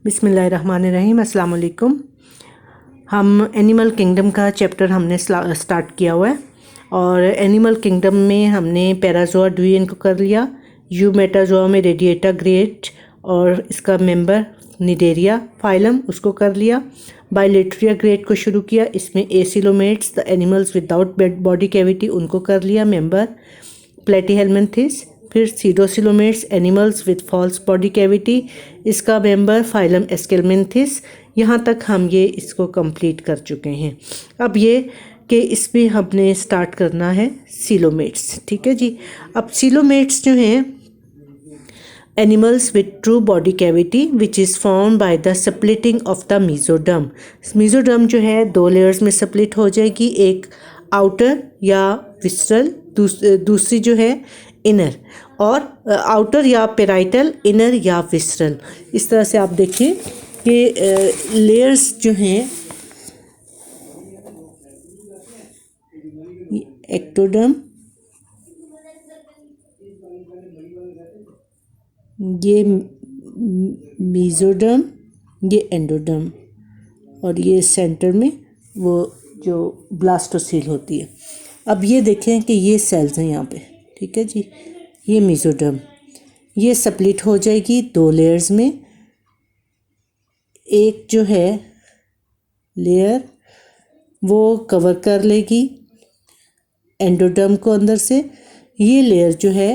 बिस्मिल्लाहिर्रहमानिर्रहीम, अस्सलाम वालेकुम। हम एनिमल किंगडम का चैप्टर हमने स्टार्ट किया हुआ है और एनिमल किंगडम में हमने पैराज़ोआ डुयन को कर लिया, यूमेटाज़ोआ में रेडिएटा ग्रेट और इसका मेंबर निडेरिया फाइलम उसको कर लिया। बाइलेट्रिया ग्रेट को शुरू किया, इसमें acoelomates the animals without body cavity उनको कर लिया मेंबर प्लेटीहेलमिन्थिस। फिर pseudocoelomates animals with false body cavity, इसका मेंबर फाइलम एस्केलमिन्थिस। यहाँ तक हम ये इसको कंप्लीट कर चुके हैं। अब ये कि इसमें हमने स्टार्ट करना है सीलोमेट्स, ठीक है जी। अब सीलोमेट्स जो हैं animals with true body cavity which is form by the splitting of the mesoderm. Mesoderm जो है दो लेयर्स में स्प्लिट हो जाएगी, एक आउटर या विस्ट्रल, दूसरी जो है इनर, और आउटर या पेराइटल, इनर या विस्ट्रल। इस तरह से आप देखिए कि लेयर्स जो हैं एक्टोडर्म, ये मीजोडर्म, ये एंडोडर्म, और ये सेंटर में वो जो ब्लास्टोसील होती है। अब ये देखें कि ये सेल्स हैं यहाँ पे, ठीक है जी। ये मीजोडर्म, ये स्प्लिट हो जाएगी दो लेयर्स में। एक जो है लेयर वो कवर कर लेगी एंडोडर्म को अंदर से, ये लेयर जो है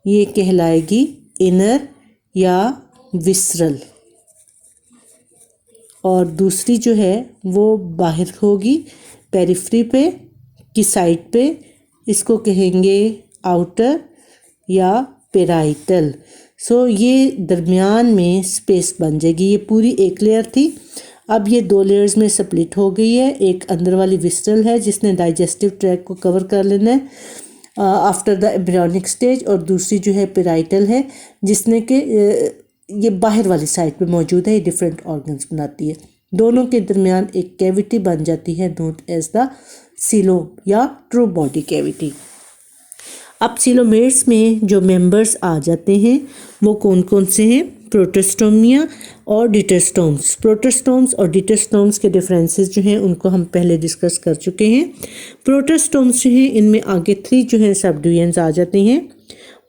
ये कहलाएगी इनर या विसरल, और दूसरी जो है वो बाहर होगी पेरिफ्री पे की साइड पे, इसको कहेंगे आउटर या पेराइटल। सो ये दरमियान में स्पेस बन जाएगी। ये पूरी एक लेयर थी, अब ये दो लेयर्स में स्प्लिट हो गई है। एक अंदर वाली विस्ट्रल है जिसने डाइजेस्टिव ट्रैक को कवर कर लेना है आफ्टर द एम्ब्रियोनिक स्टेज, और दूसरी जो है पेराइटल है जिसने के ये बाहर वाली साइड पे मौजूद है। ये डिफरेंट ऑर्गन्स बनाती है। दोनों के दरमियान एक कैविटी बन जाती है नोन एज द सीलो या ट्रू बॉडी कैविटी। अब सीलोमेट्स में जो मेंबर्स आ जाते हैं वो कौन कौन से हैं? प्रोटोस्टोमिया और डिटेस्टोम्स। प्रोटोस्टोम्स और डिटेस्टोम्स के डिफरेंसेस जो हैं उनको हम पहले डिस्कस कर चुके हैं। प्रोटोस्टोम्स जो हैं इनमें आगे 3 जो हैं सब डिवीजन्स आ जाते हैं,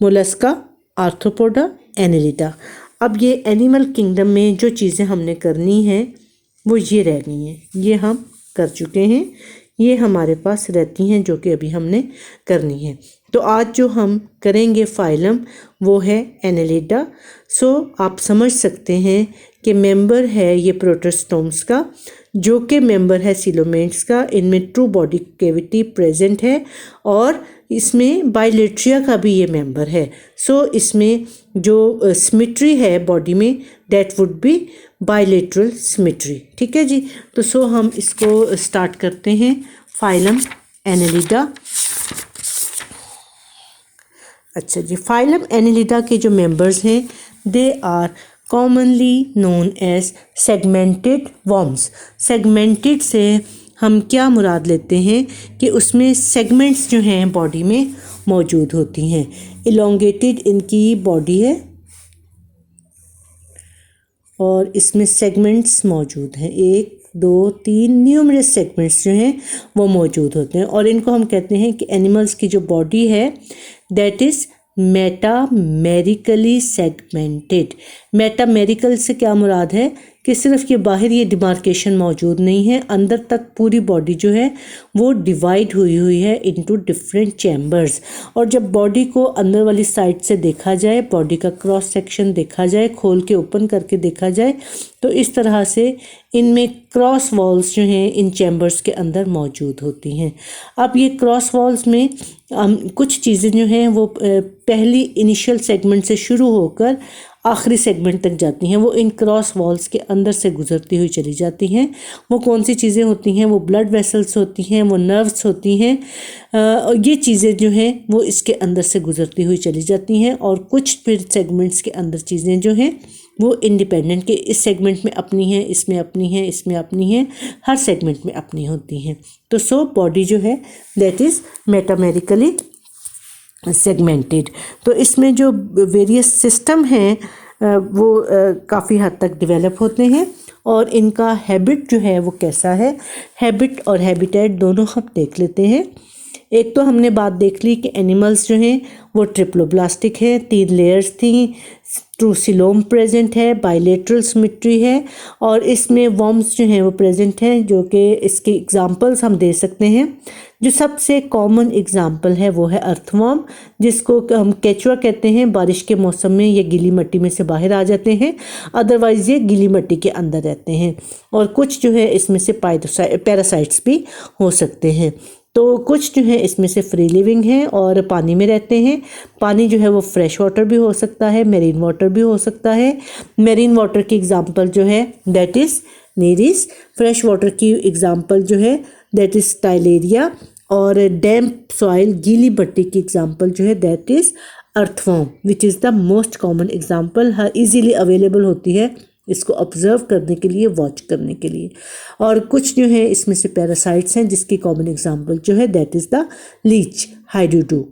मोलस्का, आर्थ्रोपोडा, एनेलिडा। अब ये एनिमल किंगडम में जो चीज़ें हमने करनी हैं वो ये रह गई हैं, ये हम कर चुके हैं, ये हमारे पास रहती हैं जो कि अभी हमने करनी है। तो आज जो हम करेंगे फाइलम वो है एनेलिडा। सो आप समझ सकते हैं कि मेंबर है ये प्रोटोस्टोम्स का, जो कि मेंबर है सीलोमेट्स का। इनमें ट्रू बॉडी कैविटी प्रेजेंट है और इसमें बाइलेट्रिया का भी ये मेंबर है। सो इसमें जो सिमेट्री है बॉडी में that would be bilateral symmetry, ठीक है जी। तो सो हम इसको स्टार्ट करते हैं फाइलम एनेलिडा। अच्छा जी, फाइलम एनेलिडा के जो मेंबर्स हैं they are commonly known as segmented worms. Segmented से हम क्या मुराद लेते हैं कि उसमें सेगमेंट्स जो हैं बॉडी में मौजूद होती हैं। इलोंगेटेड इनकी बॉडी है और इसमें सेगमेंट्स मौजूद हैं, 1 2 3 न्यूमरस सेगमेंट्स जो हैं वो मौजूद होते हैं। और इनको हम कहते हैं कि एनिमल्स की जो बॉडी है दैट इज़ मेटामेरिकली सेगमेंटेड। मेटामेरिकल से क्या मुराद है कि सिर्फ ये बाहर ये डिमार्केशन मौजूद नहीं है, अंदर तक पूरी बॉडी जो है वो डिवाइड हुई है इनटू डिफरेंट चैम्बर्स। और जब बॉडी को अंदर वाली साइड से देखा जाए, बॉडी का क्रॉस सेक्शन देखा जाए, खोल के ओपन करके देखा जाए, तो इस तरह से इनमें क्रॉस वॉल्स जो हैं इन चैम्बर्स के अंदर मौजूद होती हैं। अब ये क्रॉस वॉल्स में कुछ चीज़ें जो हैं वो पहली इनिशियल सेगमेंट से शुरू होकर आखिरी सेगमेंट तक जाती हैं, वो इन क्रॉस वॉल्स के अंदर से गुजरती हुई चली जाती हैं। वो कौन सी चीज़ें होती हैं? वो ब्लड वेसल्स होती हैं, वो नर्व्स होती हैं। ये चीज़ें जो हैं वो इसके अंदर से गुजरती हुई चली जाती हैं। और कुछ फिर सेगमेंट्स के अंदर चीज़ें जो हैं वो इंडिपेंडेंट के इस सेगमेंट में अपनी हैं, इसमें अपनी हैं, इसमें अपनी हैं, हर सेगमेंट में अपनी होती हैं। तो सो बॉडी जो है दैट इज़ मेटामेरिकली सेगमेंटेड। तो इसमें जो वेरियस सिस्टम हैं वो काफ़ी हद तक डेवलप होते हैं। और इनका हैबिट जो है वो कैसा है, हैबिट और हैबिटेट दोनों हम देख लेते हैं। एक तो हमने बात देख ली कि एनिमल्स जो हैं वो ट्रिप्लोब्लास्टिक है, 3 लेयर्स थी, ट्रूसिलोम प्रेजेंट है, बाइलेटरल सिमेट्री है, और इसमें वर्म्स जो हैं वो प्रेजेंट हैं, जो कि इसके एग्जांपल्स हम दे सकते हैं। जो सबसे कॉमन एग्जांपल है वो है अर्थवर्म, जिसको हम केचुआ कहते हैं। बारिश के मौसम में ये गीली मिट्टी में से बाहर आ जाते हैं, अदरवाइज ये गीली मिट्टी के अंदर रहते हैं। और कुछ जो है इसमें से पैरासाइट्स भी हो सकते हैं। तो कुछ जो है इसमें से फ्री लिविंग हैं और पानी में रहते हैं। पानी जो है वो फ्रेश वाटर भी हो सकता है, मेरीन वाटर भी हो सकता है। मेरीन वाटर की एग्जांपल जो है दैट इज़ नीरिस, फ्रेश वाटर की एग्जांपल जो है दैट इज़ टाइलेरिया, और डैम्प सॉइल गीली मिट्टी की एग्जांपल जो है that is earthworm, which is the most common example. Her easily available होती है इसको ऑब्जर्व करने के लिए, वॉच करने के लिए। और कुछ जो है इसमें से पैरासाइट्स हैं, जिसकी कॉमन एग्जांपल जो है दैट इज़ द लीच, हाइड्रोडू।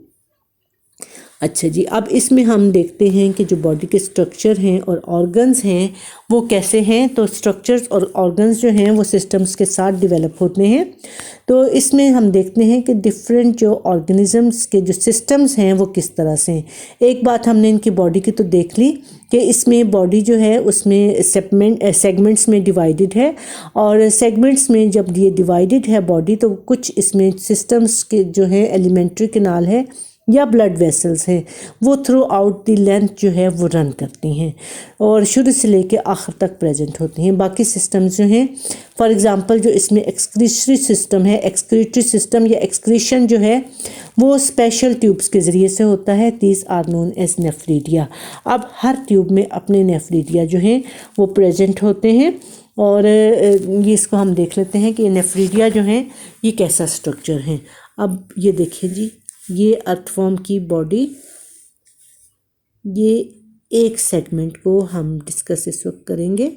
अच्छा जी, अब इसमें हम देखते हैं कि जो बॉडी के स्ट्रक्चर हैं और ऑर्गन्स हैं वो कैसे हैं। तो स्ट्रक्चर्स और ऑर्गन्स जो हैं वो सिस्टम्स के साथ डेवलप होते हैं। तो इसमें हम देखते हैं कि डिफरेंट जो ऑर्गेनिजम्स के जो सिस्टम्स हैं वो किस तरह से हैं। एक बात हमने इनकी बॉडी की तो देख ली कि इसमें बॉडी जो है उसमें सेगमेंट्स में डिवाइडेड है, और सेगमेंट्स में जब ये डिवाइडेड है बॉडी, तो कुछ इसमें सिस्टम्स के जो है एलिमेंट्री कैनाल है या ब्लड वेसल्स हैं, वो थ्रू आउट द लेंथ जो है वो रन करती हैं और शुरू से लेके आखिर तक प्रेजेंट होती हैं। बाकी सिस्टम्स जो हैं, फॉर एग्जांपल जो इसमें एक्सक्रीटरी सिस्टम है, एक्सक्रीटरी सिस्टम या एक्सक्रीशन जो है वो स्पेशल ट्यूब्स के ज़रिए से होता है। These are known as nephridia. अब हर ट्यूब में अपने नेफ्रीडिया जो हैं वो प्रेजेंट होते हैं। और ये इसको हम देख लेते हैं कि ये नेफ्रीडिया जो हैं ये कैसा स्ट्रक्चर है। अब ये देखिए जी, ये अर्थवर्म की बॉडी, ये एक सेगमेंट को हम डिस्कस इस वक्त करेंगे।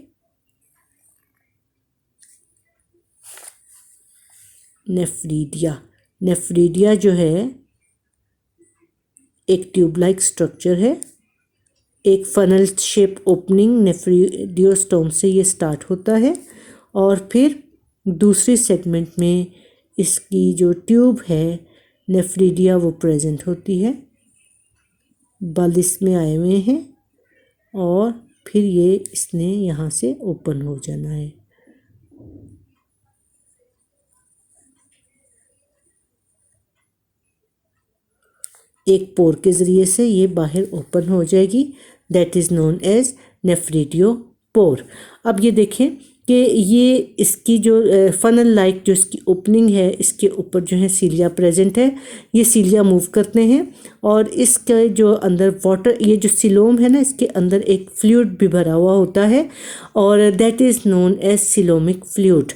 नेफ्रीडिया, नेफ्रीडिया जो है एक ट्यूब लाइक स्ट्रक्चर है, एक फनल शेप ओपनिंग नेफ्रीडियोस्टोम से ये स्टार्ट होता है, और फिर दूसरी सेगमेंट में इसकी जो ट्यूब है नेफ्रीडिया वो प्रेजेंट होती है, बल इसमें आए हुए हैं, और फिर ये इसने यहाँ से ओपन हो जाना है। एक पोर के ज़रिए से ये बाहर ओपन हो जाएगी, दैट इज़ नोन एज नेफ्रीडियोपोर। अब ये देखें कि ये इसकी जो फनल लाइक जो इसकी ओपनिंग है, इसके ऊपर जो है सीलिया प्रेजेंट है। ये सीलिया मूव करते हैं और इसके जो अंदर वाटर, ये जो सिलोम है ना, इसके अंदर एक फ्लूइड भी भरा हुआ होता है, और that is known as coelomic fluid.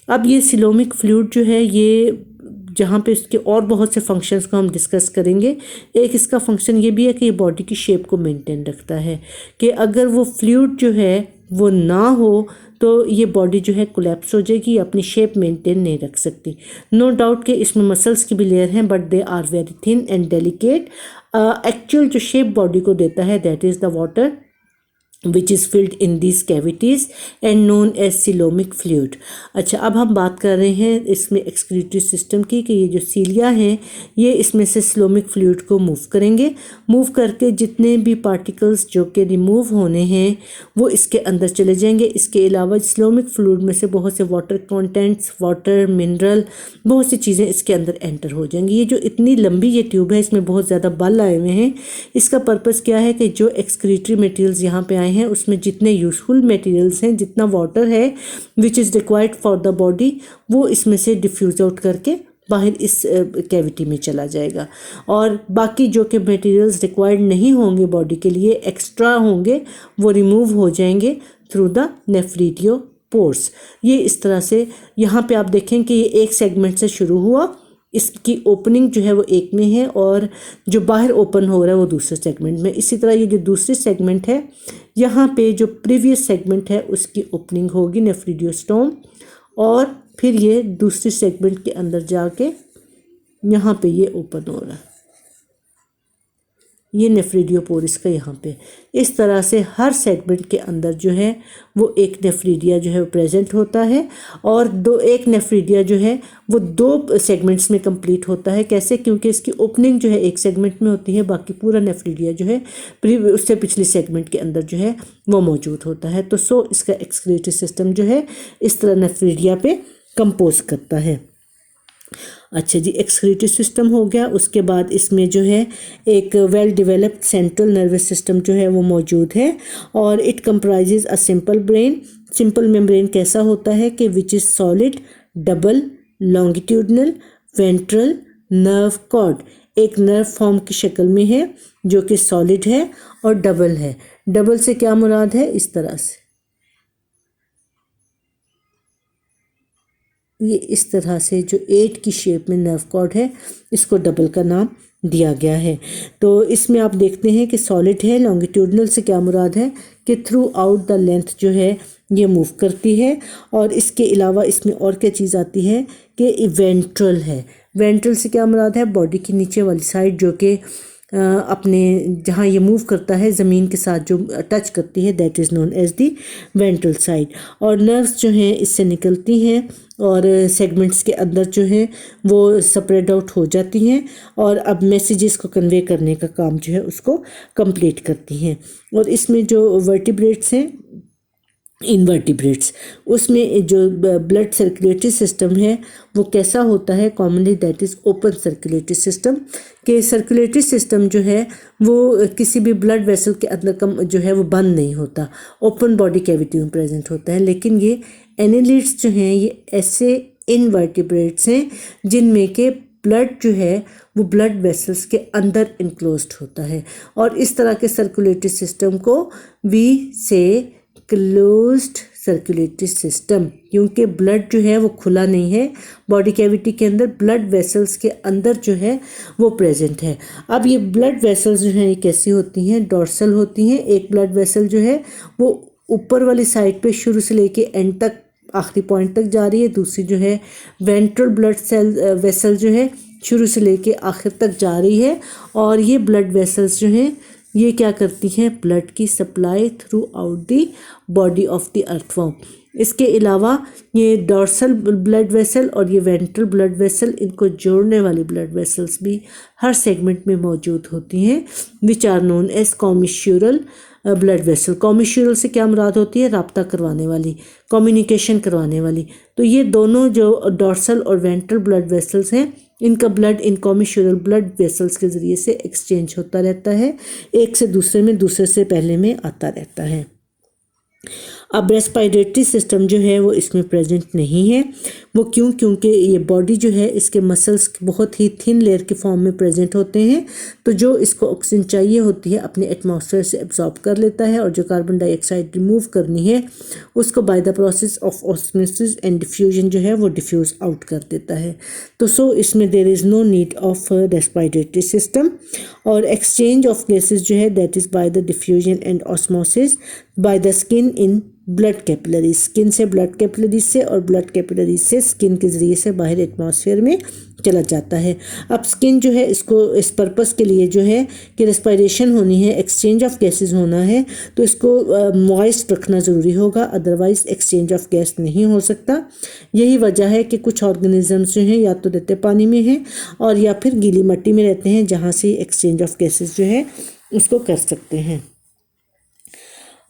अब ये सिलोमिक फ्लूइड जो है, ये जहाँ पे इसके और बहुत से फंक्शंस को हम डिस्कस करेंगे। एक इसका फंक्शन ये भी है कि ये बॉडी की शेप को मेंटेन रखता है, कि अगर वो फ्लूइड जो है वो ना हो तो ये बॉडी जो है कोलैप्स हो जाएगी, अपनी शेप मेंटेन नहीं रख सकती। नो डाउट कि इसमें मसल्स की भी लेयर हैं, but they are very thin and delicate. Actual जो शेप बॉडी को देता है that is the water which is filled in these cavities and known as coelomic fluid। अच्छा, अब हम बात कर रहे हैं इसमें एक्सक्रीटरी सिस्टम की, कि ये जो सीलिया हैं ये इसमें से सिलोमिक फ्लूइड को मूव करेंगे। मूव करके जितने भी पार्टिकल्स जो कि रिमूव होने हैं वो इसके अंदर चले जाएंगे। इसके अलावा सिलोमिक फ्लूइड में से बहुत से वाटर कंटेंट्स, वाटर, मिनरल, बहुत सी चीज़ें इसके अंदर एंटर हो जाएंगी। ये जो इतनी लंबी ये ट्यूब है, इसमें बहुत ज़्यादा बल आए हुए हैं। इसका पर्पज़ क्या है कि जो एक्सक्रीटरी मटेरियल्स यहाँ पे आए हैं उसमें जितने यूजफुल मटेरियल्स हैं, जितना वाटर है which is required for the body, वो इसमें से डिफ्यूज आउट करके बाहर इस कैविटी में चला जाएगा। और बाकी जो कि मटेरियल्स रिक्वायर्ड नहीं होंगे बॉडी के लिए, एक्स्ट्रा होंगे, वो रिमूव हो जाएंगे थ्रू द नेफ्रीडियोपोर्स। ये इस तरह से यहाँ पे आप देखें कि ये एक सेगमेंट से शुरू हुआ, इसकी ओपनिंग जो है वो एक में है और जो बाहर ओपन हो रहा है वो दूसरे सेगमेंट में। इसी तरह ये जो दूसरी सेगमेंट है, यहाँ पे जो प्रीवियस सेगमेंट है उसकी ओपनिंग होगी नेफ्रीडियोस्टोम, और फिर ये दूसरी सेगमेंट के अंदर जाके यहाँ पे ये ओपन हो रहा है। ये नेफ्रिडियोपोर इसका यहाँ पे। इस तरह से हर सेगमेंट के अंदर जो है वो एक नेफ्रीडिया जो है वो प्रेजेंट होता है, और एक नेफ्रीडिया जो है वो 2 सेगमेंट्स में कंप्लीट होता है। कैसे? क्योंकि इसकी ओपनिंग जो है एक सेगमेंट में होती है, बाकी पूरा नेफ्रीडिया जो है उससे पिछले सेगमेंट के अंदर जो है वो मौजूद होता है। तो इसका एक्सक्रीटरी सिस्टम जो है इस तरह नेफ्रीडिया पे कंपोज करता है। अच्छा जी, एक्सक्रीटरी सिस्टम हो गया। उसके बाद इसमें जो है एक well developed central nervous system जो है वो मौजूद है, और it comprises a simple brain. Simple membrane कैसा होता है कि which is solid, double, longitudinal, ventral, nerve cord. एक नर्व फॉर्म की शक्ल में है जो कि सॉलिड है और डबल है। डबल से क्या मुराद है? इस तरह से, ये इस तरह से जो 8 की शेप में नर्व कॉर्ड है, इसको डबल का नाम दिया गया है। तो इसमें आप देखते हैं कि सॉलिड है। लॉन्गिट्यूडनल से क्या मुराद है कि थ्रू आउट द लेंथ जो है ये मूव करती है। और इसके अलावा इसमें और क्या चीज़ आती है कि वेंट्रल है। वेंट्रल से क्या मुराद है? बॉडी की नीचे वाली साइड जो कि अपने जहाँ ये मूव करता है ज़मीन के साथ जो टच करती है, that is known as the ventral side. और नर्व्स जो हैं इससे निकलती हैं और सेगमेंट्स के अंदर जो है वो स्प्रेड आउट हो जाती हैं, और अब मैसेजेस को कन्वे करने का काम जो है उसको कंप्लीट करती हैं। और इसमें जो वर्टिब्रेट्स हैं, इनवर्टिब्रेट्स, उसमें जो ब्लड सर्कुलेटरी सिस्टम है वो कैसा होता है? Commonly that is open circulatory system. के सर्कुलेटरी सिस्टम जो है वो किसी भी ब्लड वेसल के अंदर कम जो है वो बंद नहीं होता, ओपन बॉडी कैविटी में प्रेजेंट होता है। लेकिन ये एनालिट्स जो हैं ये ऐसे इनवर्टिब्रेट्स हैं जिनमें के ब्लड जो है वो ब्लड वेसल्स के अंदर इनक्लोज्ड होता है। और इस तरह के सर्कुलेटरी सिस्टम को वी से क्लोज्ड सर्कुलेटरी सिस्टम, क्योंकि ब्लड जो है वो खुला नहीं है, बॉडी कैविटी के अंदर ब्लड वेसल्स के अंदर जो है वो प्रेजेंट है। अब ये ब्लड वेसल्स जो हैं ये कैसी होती हैं? डॉर्सल होती हैं। एक ब्लड वेसल जो है वो ऊपर वाली साइड पे शुरू से लेके एंड तक, आखिरी पॉइंट तक जा रही है। दूसरी जो है वेंट्रल ब्लड वेसल जो है शुरू से लेके आखिर तक जा रही है। और ये ब्लड वेसल्स जो हैं ये क्या करती हैं? ब्लड की supply through out the body of the earthworm. इसके अलावा ये डॉर्सल ब्लड वेसल और ये वेंट्रल ब्लड वेसल, इनको जोड़ने वाली ब्लड वेसल्स भी हर सेगमेंट में मौजूद होती हैं, which are known as commissural blood vessel. Commissural से क्या मुराद होती है? राब्ता करवाने वाली, कम्युनिकेशन करवाने वाली। तो ये दोनों जो डॉर्सल और वेंट्रल ब्लड वेसल्स हैं, इनका ब्लड इन कॉमिश्यूरल ब्लड वेसल्स के ज़रिए से एक्सचेंज होता रहता है, एक से दूसरे में, दूसरे से पहले में आता रहता है। अब रेस्पिरेटरी सिस्टम जो है वो इसमें प्रेजेंट नहीं है। वो क्यों? क्योंकि ये बॉडी जो है इसके मसल्स बहुत ही थिन लेयर के फॉर्म में प्रेजेंट होते हैं, तो जो इसको ऑक्सीजन चाहिए होती है अपने एटमॉस्फेयर से एब्जॉर्ब कर लेता है, और जो कार्बन डाइऑक्साइड रिमूव करनी है उसको by the process of osmosis and diffusion जो है वो डिफ्यूज़ आउट कर देता है। तो इसमें there is no need of respiratory system. और एक्सचेंज ऑफ गैसेज जो है that is by the diffusion and osmosis by the skin in blood capillaries. Skin से ब्लड कैपिलरीज से, और ब्लड कैपिलरीज से स्किन के ज़रिए से बाहर एटमॉस्फेयर में चला जाता है। अब स्किन जो है इसको इस पर्पस के लिए जो है कि रेस्पिरेशन होनी है, एक्सचेंज ऑफ गैसेस होना है, तो इसको मॉइस्ट रखना ज़रूरी होगा, अदरवाइज एक्सचेंज ऑफ गैस नहीं हो सकता। यही वजह है कि कुछ ऑर्गेनिजम्स जो हैं या तो रहते पानी में हैं और या फिर गीली मिट्टी में रहते हैं, जहाँ से एक्सचेंज ऑफ गैसेस जो है उसको कर सकते हैं।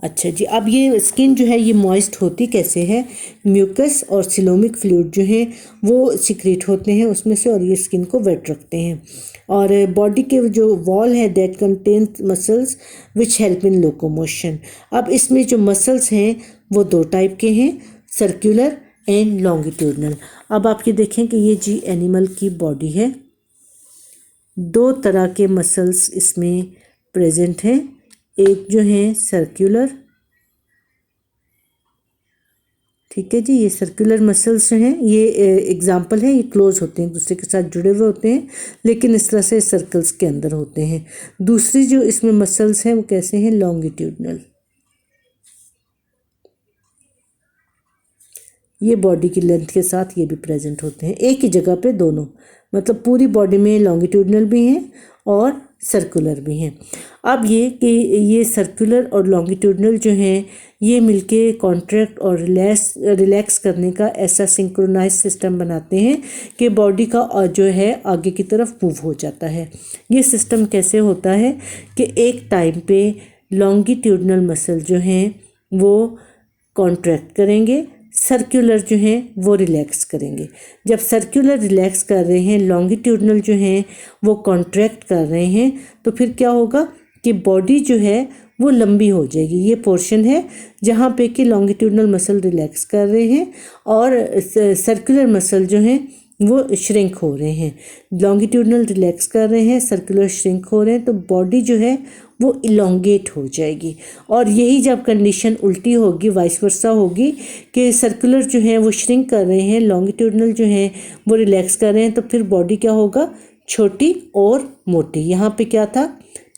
अच्छा जी, अब ये स्किन जो है ये मॉइस्ट होती कैसे है? म्यूकस और सिलोमिक फ्लूइड जो है वो सिक्रेट होते हैं उसमें से, और ये स्किन को वेट रखते हैं। और बॉडी के जो वॉल है that contain muscles which help in locomotion. अब इसमें जो मसल्स हैं वो 2 टाइप के हैं, सर्कुलर एंड लॉन्गिट्यूडनल। अब आप ये देखें कि ये जी एनिमल की बॉडी है, 2 तरह के मसल्स इसमें प्रेजेंट हैं। एक जो है सर्कुलर, ठीक है जी, ये सर्कुलर मसल्स जो हैं ये एग्जाम्पल है, ये क्लोज होते हैं, एक दूसरे के साथ जुड़े हुए होते हैं, लेकिन इस तरह से सर्कल्स के अंदर होते हैं। दूसरी जो इसमें मसल्स हैं वो कैसे हैं? लॉन्गिट्यूडनल। ये बॉडी की लेंथ के साथ ये भी प्रेजेंट होते हैं, एक ही जगह पे दोनों, मतलब पूरी बॉडी में लॉन्गिट्यूडनल भी हैं और सर्कुलर भी हैं। अब ये कि ये सर्कुलर और लॉन्गिट्यूडनल जो हैं ये मिलके कॉन्ट्रैक्ट और रिलैक्स करने का ऐसा सिंक्रोनाइज सिस्टम बनाते हैं कि बॉडी का जो है आगे की तरफ मूव हो जाता है। ये सिस्टम कैसे होता है कि एक टाइम पे लॉन्गिट्यूडनल मसल जो हैं वो कॉन्ट्रैक्ट करेंगे, सर्कुलर जो हैं वो रिलैक्स करेंगे। जब सर्कुलर रिलैक्स कर रहे हैं, लॉन्गिट्यूडनल जो हैं वो कॉन्ट्रैक्ट कर रहे हैं, तो फिर क्या होगा कि बॉडी जो है वो लंबी हो जाएगी। ये पोर्शन है जहाँ पे कि लॉन्गिट्यूडनल मसल रिलैक्स कर रहे हैं और सर्कुलर मसल जो हैं वो श्रिंक हो रहे हैं। लॉन्गिट्यूडनल रिलैक्स कर रहे हैं, सर्कुलर श्रिंक हो रहे हैं, तो बॉडी जो है वो इलोंगेट हो जाएगी। और यही जब कंडीशन उल्टी होगी, वाइस वर्सा होगी कि सर्कुलर जो है वो श्रिंक कर रहे हैं, लॉन्गिट्यूडनल जो है वो रिलैक्स कर रहे हैं, तो फिर बॉडी क्या होगा, छोटी और मोटी। यहाँ पे क्या था,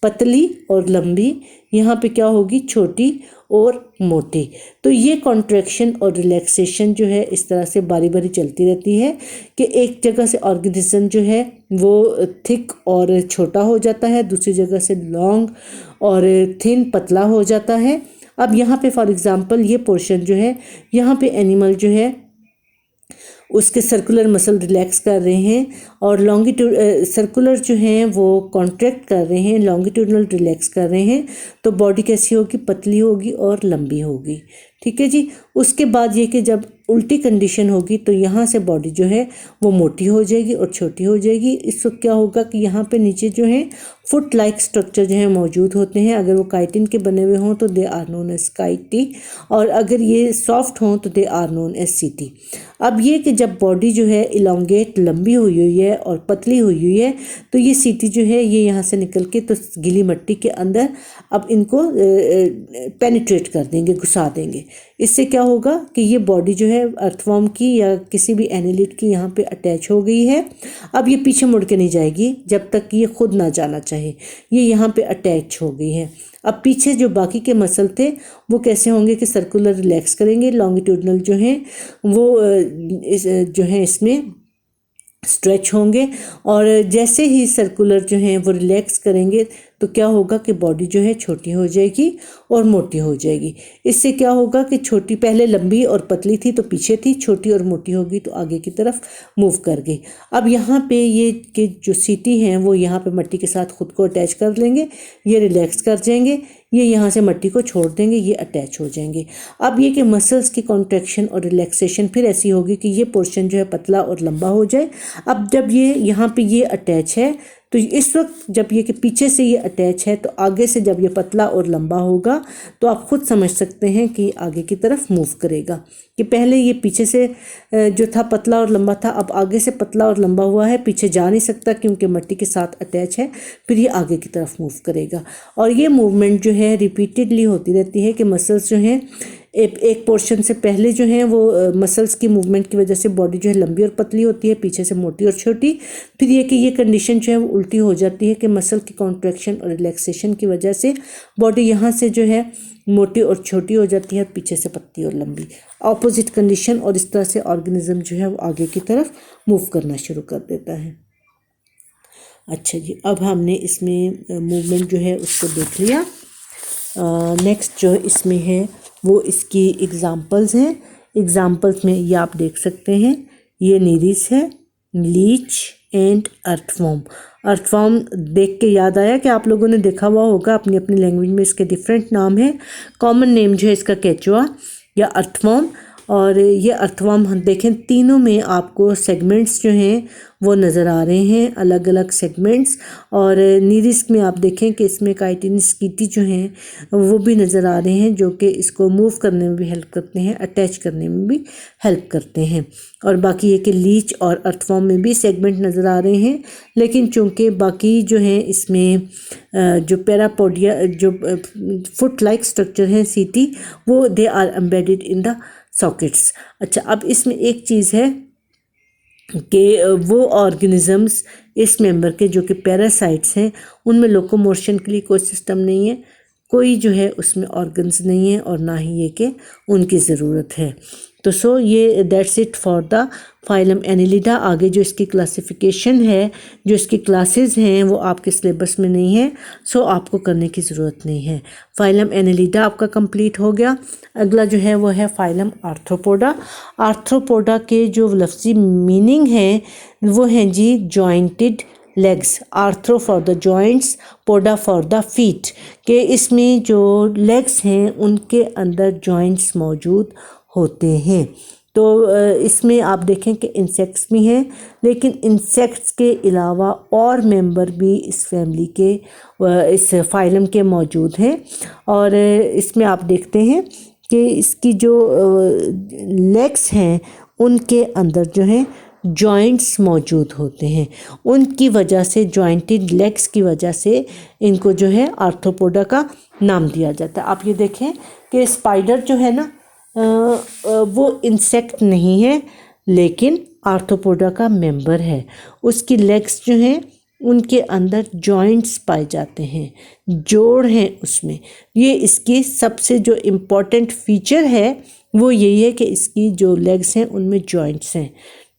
पतली और लंबी, यहाँ पे क्या होगी, छोटी और मोटी। तो ये कॉन्ट्रैक्शन और रिलैक्सेशन जो है इस तरह से बारी बारी चलती रहती है कि एक जगह से ऑर्गेनिज्म जो है वो थिक और छोटा हो जाता है, दूसरी जगह से लॉन्ग और थिन पतला हो जाता है। अब यहाँ पे फॉर एग्जांपल ये पोर्शन जो है, यहाँ पे एनिमल जो है उसके सर्कुलर मसल रिलैक्स कर रहे हैं और सर्कुलर जो हैं वो कॉन्ट्रैक्ट कर रहे हैं, लॉन्गिट्यूडनल रिलैक्स कर रहे हैं, तो बॉडी कैसी होगी, पतली होगी और लंबी होगी। ठीक है जी। उसके बाद ये कि जब उल्टी कंडीशन होगी तो यहाँ से बॉडी जो है वो मोटी हो जाएगी और छोटी हो जाएगी। इस वक्त क्या होगा कि यहाँ पे नीचे जो है फुट लाइक स्ट्रक्चर जो है मौजूद होते हैं। अगर वो काइटिन के बने हुए हों तो दे आर नोन एज काइटी, और अगर ये सॉफ्ट हों तो दे आर नोन एज सीटी। अब ये कि जब बॉडी जो है इलोंगेट लंबी हुई हुई है और पतली हुई हुई है, तो ये सीटी जो है ये यहाँ से निकल के तो गीली मिट्टी के अंदर अब इनको पेनिट्रेट कर देंगे, घुसा देंगे। इससे क्या होगा कि ये बॉडी जो है अर्थवर्म की या किसी भी एनिलिड की यहाँ पे अटैच हो गई है। अब ये पीछे मुड़ के नहीं जाएगी जब तक ये खुद ना जाना चाहे, ये यहाँ पे अटैच हो गई है। अब पीछे जो बाकी के मसल थे वो कैसे होंगे कि सर्कुलर रिलैक्स करेंगे, लॉन्गिट्यूडनल जो हैं वो जो है इसमें स्ट्रेच होंगे, और जैसे ही सर्कुलर जो हैं वो रिलैक्स करेंगे तो क्या होगा कि बॉडी जो है छोटी हो जाएगी और मोटी हो जाएगी। इससे क्या होगा कि छोटी पहले लंबी और पतली थी तो पीछे थी, छोटी और मोटी होगी तो आगे की तरफ मूव कर गई। अब यहाँ पे ये कि जो सीटी हैं वो यहाँ पे मिट्टी के साथ खुद को अटैच कर लेंगे, ये रिलैक्स कर जाएंगे, ये यहाँ से मिट्टी को छोड़ देंगे, ये अटैच हो जाएंगे। अब ये कि मसल्स की कॉन्ट्रैक्शन और रिलैक्सेशन फिर ऐसी होगी कि ये पोर्शन जो है पतला और लंबा हो जाए। अब जब ये यहाँ पे ये अटैच है तो इस वक्त जब ये कि पीछे से ये अटैच है तो आगे से जब ये पतला और लंबा होगा तो आप खुद समझ सकते हैं कि आगे की तरफ मूव करेगा। कि पहले ये पीछे से जो था पतला और लंबा था, अब आगे से पतला और लंबा हुआ है, पीछे जा नहीं सकता क्योंकि मिट्टी के साथ अटैच है, फिर ये आगे की तरफ मूव करेगा। और ये मूवमेंट जो है रिपीटेडली होती रहती है कि मसल्स जो हैं एक पोर्शन से पहले जो है वो मसल्स की मूवमेंट की वजह से बॉडी जो है लंबी और पतली होती है, पीछे से मोटी और छोटी। फिर ये कि ये कंडीशन जो है वो उल्टी हो जाती है कि मसल की कॉन्ट्रैक्शन और रिलैक्सेशन की वजह से बॉडी यहाँ से जो है मोटी और छोटी हो जाती है, पीछे से पतली और लंबी, ऑपोजिट कंडीशन। और इस तरह से ऑर्गेनिज्म जो है वो आगे की तरफ मूव करना शुरू कर देता है। अच्छा जी, अब हमने इसमें मूवमेंट जो है उसको देख लिया। नेक्स्ट जो इसमें है वो इसकी एग्ज़ाम्पल्स हैं। एग्ज़ाम्पल्स में ये आप देख सकते हैं, ये नीरिस है, लीच एंड अर्थवर्म। अर्थवर्म देख के याद आया कि आप लोगों ने देखा हुआ होगा, अपनी अपनी लैंग्वेज में इसके डिफरेंट नाम है। कॉमन नेम जो है इसका केचुआ या अर्थवर्म। और ये अर्थवर्म हम देखें तीनों में आपको सेगमेंट्स जो हैं वो नज़र आ रहे हैं, अलग अलग सेगमेंट्स। और नीरिस में आप देखें कि इसमें काइटिन स्कीटी जो हैं वो भी नज़र आ रहे हैं, जो कि इसको मूव करने में भी हेल्प करते हैं, अटैच करने में भी हेल्प करते हैं। और बाकी ये कि लीच और अर्थवर्म में भी सेगमेंट नज़र आ रहे हैं, लेकिन चूँकि बाकी जो हैं इसमें जो पैरापोडिया जो फुट लाइक स्ट्रक्चर हैं सीटी, वो they are embedded in the sockets. अच्छा, अब इसमें एक चीज़ है कि वो ऑर्गेनिजम्स इस मेंबर के जो कि पैरासाइट्स हैं उनमें लोकोमोशन के लिए कोई सिस्टम नहीं है, कोई जो है उसमें ऑर्गन्स नहीं है और ना ही ये कि उनकी ज़रूरत है। तो सो ये that's it for the phylum Annelida. आगे जो इसकी क्लासिफिकेशन है, जो इसकी क्लासेस हैं, वो आपके सिलेबस में नहीं है, सो आपको करने की ज़रूरत नहीं है। फाइलम एनिलिडा आपका कंप्लीट हो गया। अगला जो है वो है फाइलम आर्थ्रोपोडा। आर्थ्रोपोडा के जो लफ्ज़ी मीनिंग है वो हैं जी jointed legs. Arthro for the joints, poda for the feet. के इसमें जो लेग्स हैं उनके अंदर जॉइंट्स मौजूद होते हैं। तो इसमें आप देखें कि इंसेक्ट्स भी हैं, लेकिन इंसेक्ट्स के अलावा और मेंबर भी इस फैमिली के, इस फाइलम के मौजूद हैं। और इसमें आप देखते हैं कि इसकी जो लेग्स हैं उनके अंदर जो है जॉइंट्स मौजूद होते हैं। उनकी वजह से, जॉइंटेड लेग्स की वजह से इनको जो है आर्थ्रोपोडा का नाम दिया जाता है। आप ये देखें कि स्पाइडर जो है ना वो इंसेक्ट नहीं है, लेकिन आर्थ्रोपोडा का मेंबर है। उसकी लेग्स जो हैं उनके अंदर जॉइंट्स पाए जाते हैं, जोड़ हैं उसमें। ये इसकी सबसे जो इम्पोर्टेंट फीचर है वो यही है कि इसकी जो लेग्स हैं उनमें जॉइंट्स हैं।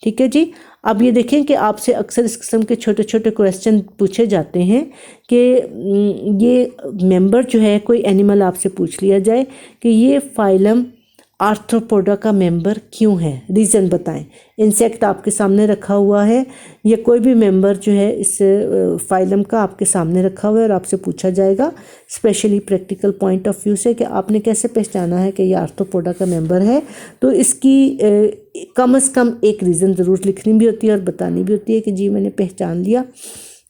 ठीक है जी। अब ये देखें कि आपसे अक्सर इस किस्म के छोटे छोटे क्वेश्चन पूछे जाते हैं कि ये मेंबर जो है, कोई एनिमल आपसे पूछ लिया जाए कि ये फाइलम आर्थ्रोपोडा का मेंबर क्यों है, रीज़न बताएं। इंसेक्ट आपके सामने रखा हुआ है या कोई भी मेंबर जो है इस फाइलम का आपके सामने रखा हुआ है और आपसे पूछा जाएगा specially practical point of view से कि आपने कैसे पहचाना है कि ये आर्थ्रोपोडा का मेंबर है। तो इसकी कम से कम एक रीज़न ज़रूर लिखनी भी होती है और बतानी भी होती है कि जी मैंने पहचान लिया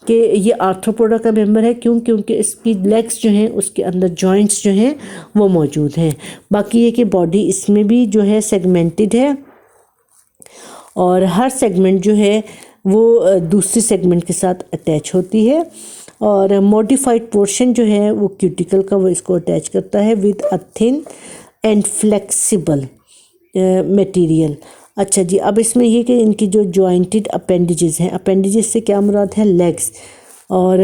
कि ये आर्थ्रोपोडा का मेंबर है। क्यों? क्योंकि इसकी लेग्स जो हैं उसके अंदर जॉइंट्स जो हैं वो मौजूद हैं। बाकी ये कि बॉडी इसमें भी जो है सेगमेंटेड है और हर सेगमेंट जो है वो दूसरी सेगमेंट के साथ अटैच होती है। और मॉडिफाइड पोर्शन जो है वो क्यूटिकल का, वो इसको अटैच करता है with a thin and flexible material. अच्छा जी। अब इसमें ये कि इनकी जो जॉइंटेड अपेंडेजेस हैं, अपेंडेजेस से क्या मुराद है, लेग्स, और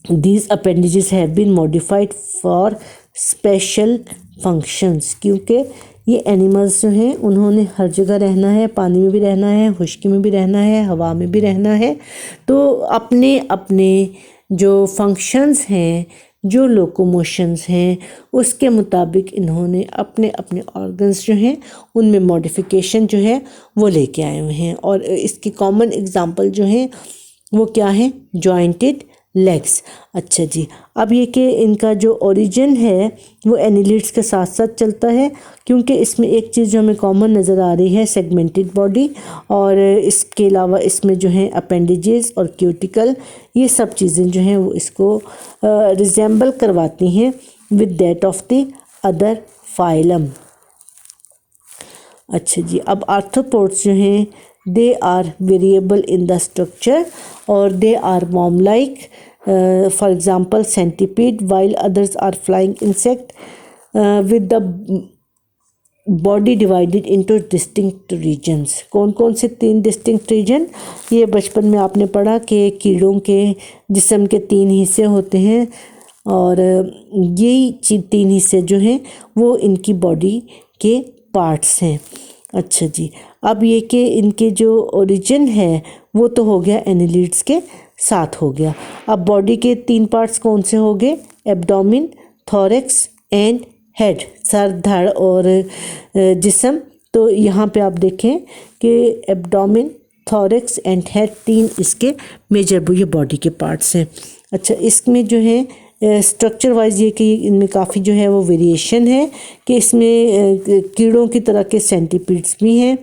these appendages have been modified for special functions. क्योंकि ये एनिमल्स जो हैं उन्होंने हर जगह रहना है, पानी में भी रहना है, खुश्की में भी रहना है, हवा में भी रहना है। तो अपने अपने जो फंक्शंस हैं, जो लोकोमोशंस हैं, उसके मुताबिक इन्होंने अपने अपने ऑर्गन्स जो हैं उनमें मॉडिफिकेशन जो है वो लेके आए हुए हैं। और इसकी कॉमन एग्जांपल जो हैं वो क्या है, जॉइंटेड लेग्स। अच्छा जी। अब ये कि इनका जो ओरिजिन है वो एनिलिड्स के साथ साथ चलता है, क्योंकि इसमें एक चीज़ जो हमें कॉमन नज़र आ रही है, सेगमेंटेड बॉडी, और इसके अलावा इसमें जो है अपेंडेजेस और क्यूटिकल, ये सब चीज़ें जो हैं वो इसको रिजेंबल करवाती हैं with that of the other phylum. अच्छा जी। अब आर्थ्रोपोड्स जो हैं they are variable in the structure और they are worm like, for example centipede, while others are flying insect with the body divided into distinct regions. कौन कौन से 3 distinct reason? ये बचपन में आपने पढ़ा कि कीड़ों के जिस्म के 3 हिस्से होते हैं और यही 3 हिस्से जो हैं वो इनकी बॉडी के पार्ट्स हैं। अच्छा जी। अब ये कि इनके जो ओरिजिन है वो तो हो गया एनिलिड्स के साथ हो गया। अब बॉडी के 3 पार्ट्स कौन से हो गए? Abdomen, thorax and head, sir, धड़ और जिस्म। तो यहाँ पे आप देखें कि एब्डोमेन, थोरैक्स एंड हेड 3 इसके मेजर ये बॉडी के पार्ट्स हैं। अच्छा, इसमें जो है स्ट्रक्चर वाइज ये कि इनमें काफ़ी जो है वो वेरिएशन है कि इसमें कीड़ों की तरह के सेंटीपीड्स भी हैं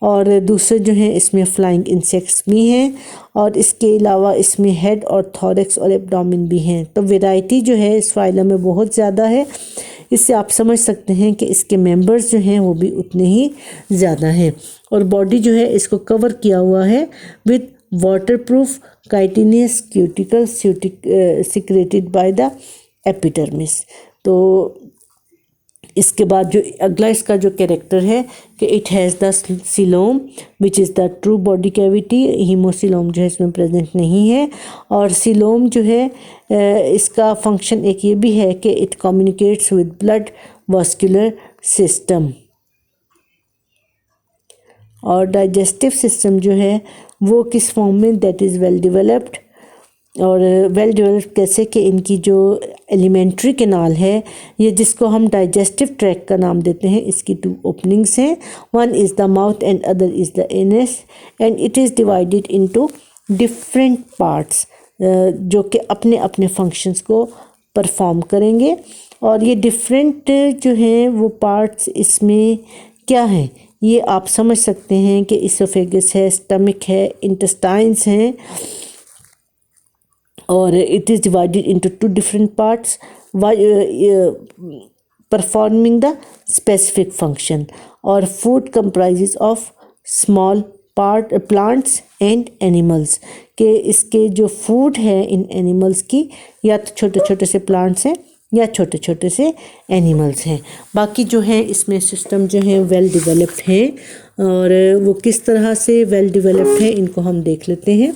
और दूसरे जो हैं इसमें फ्लाइंग इंसेक्ट्स भी हैं और इसके अलावा इसमें हेड और थोरैक्स और एब्डोमेन भी हैं। तो वैरायटी जो है इस फाइलम में बहुत ज़्यादा है। इससे आप समझ सकते हैं कि इसके मेंबर्स जो हैं वो भी उतने ही ज़्यादा हैं और बॉडी जो है इसको कवर किया हुआ है with waterproof chitinous cuticle secreted by the epidermis. तो इसके बाद जो अगला इसका जो कैरेक्टर है कि it has the coelom which is the true body cavity. Haemocoel जो है इसमें प्रेजेंट नहीं है। और सीलोम जो है इसका फंक्शन एक ये भी है कि it communicates with blood vascular system. और डाइजेस्टिव सिस्टम जो है वो किस फॉर्म में, दैट इज़ वेल डेवलप्ड। और वेल डेवलप्ड कैसे कि इनकी जो एलिमेंट्री कैनाल है ये जिसको हम डाइजेस्टिव ट्रैक का नाम देते हैं, इसकी 2 ओपनिंग्स हैं। One is the mouth and other is the anus and it is divided into different parts जो कि अपने अपने फंक्शंस को परफॉर्म करेंगे। और ये डिफरेंट जो हैं वो पार्ट्स इसमें क्या हैं ये आप समझ सकते हैं कि इसोफेगस है, स्टमक है, इंटेस्टाइन्स हैं। और it is divided into 2 different parts performing the specific function. और food comprises of small plants and animals के इसके जो फूड है इन एनिमल्स की या तो छोटे छोटे से प्लांट्स हैं या छोटे छोटे से एनिमल्स हैं। बाकी जो है इसमें सिस्टम जो है वेल डेवलप्ड है। और वो किस तरह से वेल डेवलप्ड है इनको हम देख लेते हैं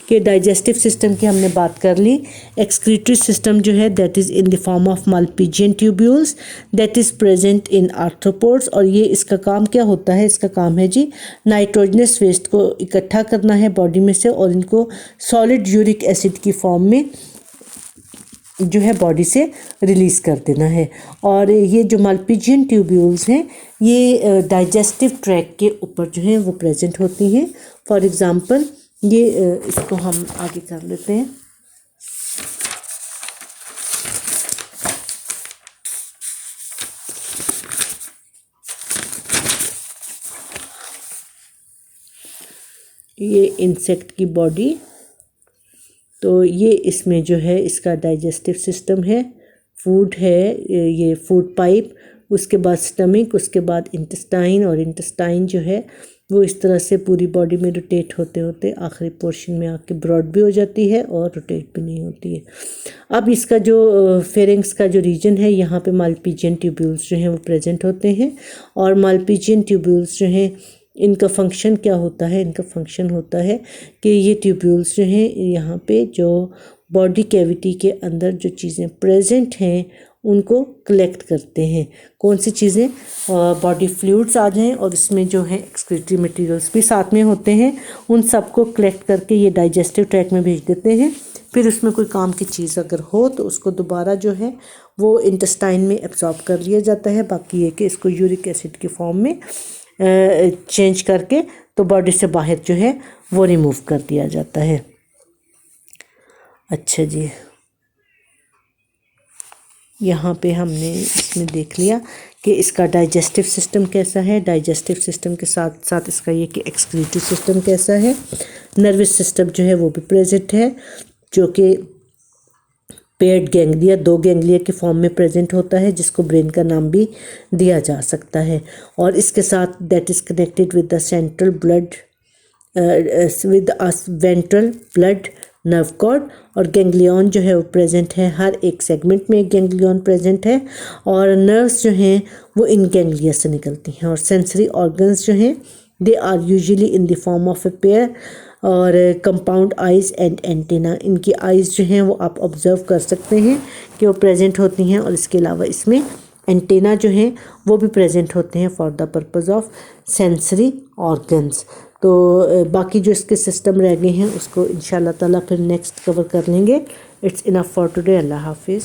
कि डाइजेस्टिव सिस्टम की हमने बात कर ली। एक्सक्रीटरी सिस्टम जो है that is in the form of Malpighian tubules that is present in arthropods. और ये इसका काम क्या होता है, इसका काम है जी नाइट्रोजनस वेस्ट को इकट्ठा करना है बॉडी में से और इनको सॉलिड यूरिक एसिड की फॉर्म में जो है बॉडी से रिलीज़ कर देना है। और ये जो मालपीजियन ट्यूब्यूल्स हैं ये डाइजेस्टिव ट्रैक के ऊपर जो है वो प्रेजेंट होती हैं। फॉर एग्ज़ाम्पल ये इसको हम आगे कर लेते हैं। ये इंसेक्ट की बॉडी, तो ये इसमें जो है इसका डाइजेस्टिव सिस्टम है, फूड है, ये फूड पाइप, उसके बाद स्टमक, उसके बाद इंटेस्टाइन। और इंटेस्टाइन जो है वो इस तरह से पूरी बॉडी में रोटेट होते होते आखिरी पोर्शन में आके ब्रॉड भी हो जाती है और रोटेट भी नहीं होती है। अब इसका जो फेरिंग्स का जो रीजन है यहाँ पे मालपीजियन ट्यूब्यूल्स जो हैं वो प्रेजेंट होते हैं। और मालपीजियन ट्यूब्यूल्स जो हैं इनका फंक्शन क्या होता है, इनका फंक्शन होता है कि ये ट्यूब्यूल्स जो हैं यहाँ पे जो बॉडी कैविटी के अंदर जो चीज़ें प्रेजेंट हैं उनको कलेक्ट करते हैं। कौन सी चीज़ें, बॉडी फ्लूइड्स आ जाएं और इसमें जो है एक्सक्रीटरी मटेरियल्स भी साथ में होते हैं, उन सबको कलेक्ट करके ये डाइजेस्टिव ट्रैक में भेज देते हैं। फिर उसमें कोई काम की चीज़ अगर हो तो उसको दोबारा जो है वो इंटेस्टाइन में एब्जॉर्ब कर लिया जाता है। बाकी ये कि इसको यूरिक एसिड की फॉर्म में चेंज करके तो बॉडी से बाहर जो है वो रिमूव कर दिया जाता है। अच्छा जी, यहाँ पे हमने इसमें देख लिया कि इसका डाइजेस्टिव सिस्टम कैसा है। डाइजेस्टिव सिस्टम के साथ साथ इसका ये कि एक्सक्रीटरी सिस्टम कैसा है। नर्वस सिस्टम जो है वो भी प्रेजेंट है जो कि पेयर्ड गैंग्लिया, 2 गैंग्लिया के फॉर्म में प्रेजेंट होता है जिसको ब्रेन का नाम भी दिया जा सकता है। और इसके साथ that is connected with the central blood with ventral blood nerve cord. और गैंग्लियन जो है वो प्रेजेंट है, हर एक सेगमेंट में एक गैंग्लियन प्रेजेंट है। और नर्व्स जो हैं वो इन गैंग्लिया से निकलती हैं। और सेंसरी ऑर्गन्स जो हैं they are usually in the form of a pair और कंपाउंड आइज़ एंड एंटेना। इनकी आइज़ जो हैं वो आप ऑब्ज़र्व कर सकते हैं कि वो प्रेजेंट होती हैं। और इसके अलावा इसमें एंटेना जो हैं वो भी प्रेजेंट होते हैं for the purpose of sensory organs. तो बाकी जो इसके सिस्टम रह गए हैं उसको इंशाल्लाह ताला फिर नेक्स्ट कवर कर लेंगे। It's enough for today. अल्लाह हाफिज़।